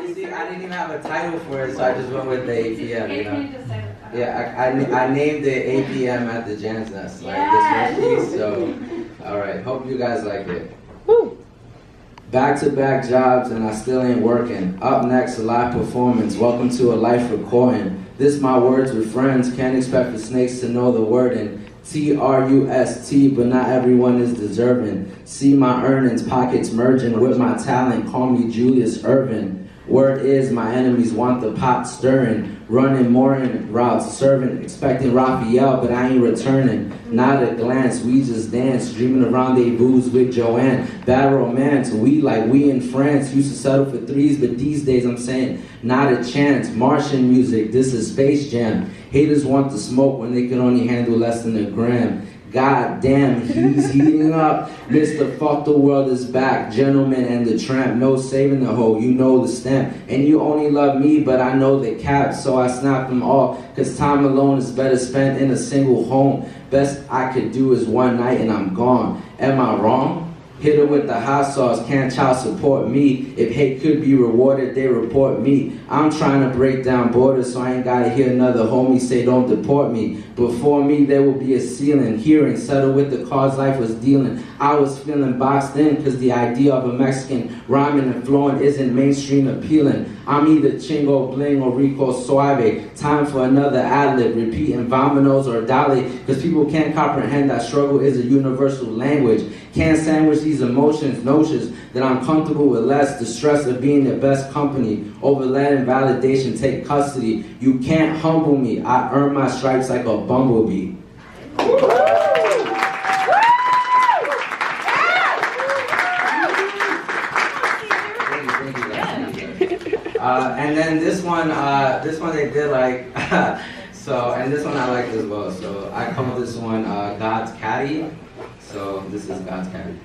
You see, I didn't even have a title for it, so I just went with the APM, you know? Just say it. Yeah, I named it APM at the Jan's Nest, like Yes. this one piece, so, alright, hope you guys like it. Back-to-back jobs and I still ain't working. Up next, a live performance. Welcome to a life recording. This my words with friends. Can't expect the snakes to know the wording. T-R-U-S-T, but not everyone is deserving. See my earnings, pockets merging with my talent. Call me Julius Irvin. Word is my enemies want the pot stirring. Running mooring routes, serving, expecting Raphael, but I ain't returning. Not a glance, we just dance, dreaming of rendezvous with Joanne. Bad romance, we like we in France. Used to settle for threes, but these days I'm saying, not a chance. Martian music, this is Space Jam. Haters want to smoke when they can only handle less than a gram. God damn, he's heating up. Mr. Fuck the World is back. Gentleman and the Tramp, no saving the hoe, you know the stamp. And you only love me, but I know the cap, so I snap them all. Cause time alone is better spent in a single home. Best I could do is one night and I'm gone. Am I wrong? Hit her with the hot sauce, can't child support me. If hate could be rewarded, they report me. I'm trying to break down borders, so I ain't gotta hear another homie say don't deport me. Before me, there will be a ceiling. Hearing, settle with the cards life was dealing. I was feeling boxed in, cause the idea of a Mexican rhyming and flowing isn't mainstream appealing. I'm either Chingo Bling or Rico Suave. Time for another ad-lib, repeating vominos or Dali, cause people can't comprehend that struggle is a universal language. Can't sandwich these emotions, notions that I'm comfortable with less, the stress of being the best company, over letting validation take custody. You can't humble me, I earn my stripes like a bumblebee. And then this one they did like, so, and this one I like as well. So I call this one God's Caddy. So this is God's Caddy.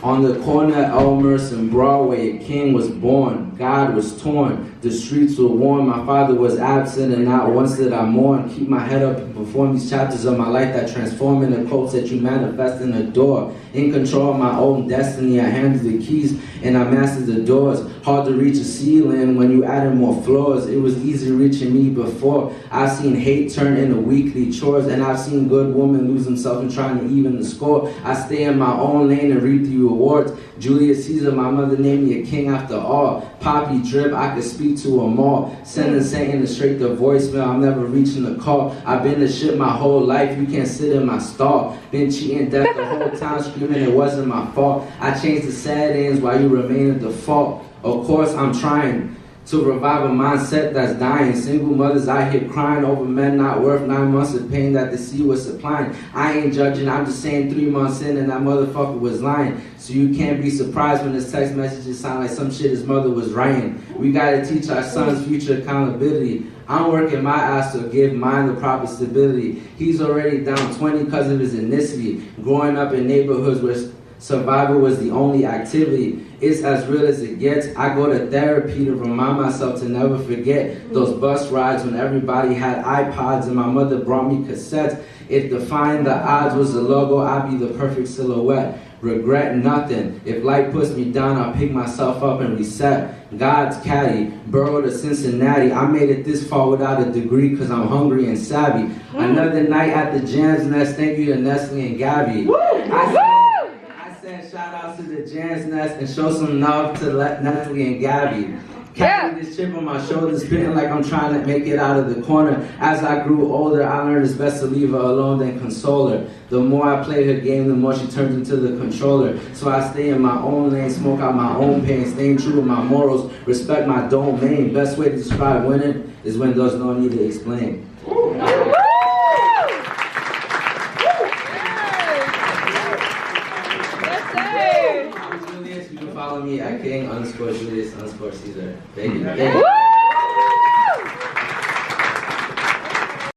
On the corner of Elmhurst and Broadway, a king was born. God was torn. The streets were warm. My father was absent, and not once did I mourn. Keep my head up and perform these chapters of my life that transform into quotes that you manifest and adore. In control of my own destiny, I handle the keys and I mastered the doors. Hard to reach a ceiling when you added more floors. It was easy reaching me before. I've seen hate turn into weekly chores, and I've seen good women lose themselves in trying to even the score. I stay in my own lane and reap the rewards. Julius Caesar, my mother named me a king after all. Poppy drip, I could speak to them all. Sending Satan straight to voicemail, I'm never reaching the call. I've been the shit my whole life, you can't sit in my stall. Been cheating death the whole time, screaming it wasn't my fault. I changed the sad ends while you remain in default. Of course I'm trying to revive a mindset that's dying. Single mothers out here crying over men not worth 9 months of pain that the sea was supplying. I ain't judging, I'm just saying 3 months in and that motherfucker was lying. So you can't be surprised when his text messages sound like some shit his mother was writing. We gotta teach our sons future accountability. I'm working my ass to give mine the proper stability. He's already down 20 because of his ethnicity. Growing up in neighborhoods where survival was the only activity. It's as real as it gets. I go to therapy to remind myself to never forget those bus rides when everybody had iPods and my mother brought me cassettes. If defying the odds was the logo, I'd be the perfect silhouette. Regret nothing. If life puts me down, I'll pick myself up and reset. God's Caddy, Borough to Cincinnati. I made it this far without a degree because I'm hungry and savvy. Another night at the Jan's Nest. Thank you to Nestle and Gabby. I said shout out to the Jan's Nest and show some love to Nestle and Gabby. Carry this chip on my shoulder, spitting like I'm trying to make it out of the corner. As I grew older, I learned it's best to leave her alone than console her. The more I play her game, the more she turns into the controller. So I stay in my own lane, smoke out my own pain, staying true to my morals, respect my domain. Best way to describe winning is when there's no need to explain. Follow me at King_Julius_Caesar. Thank you.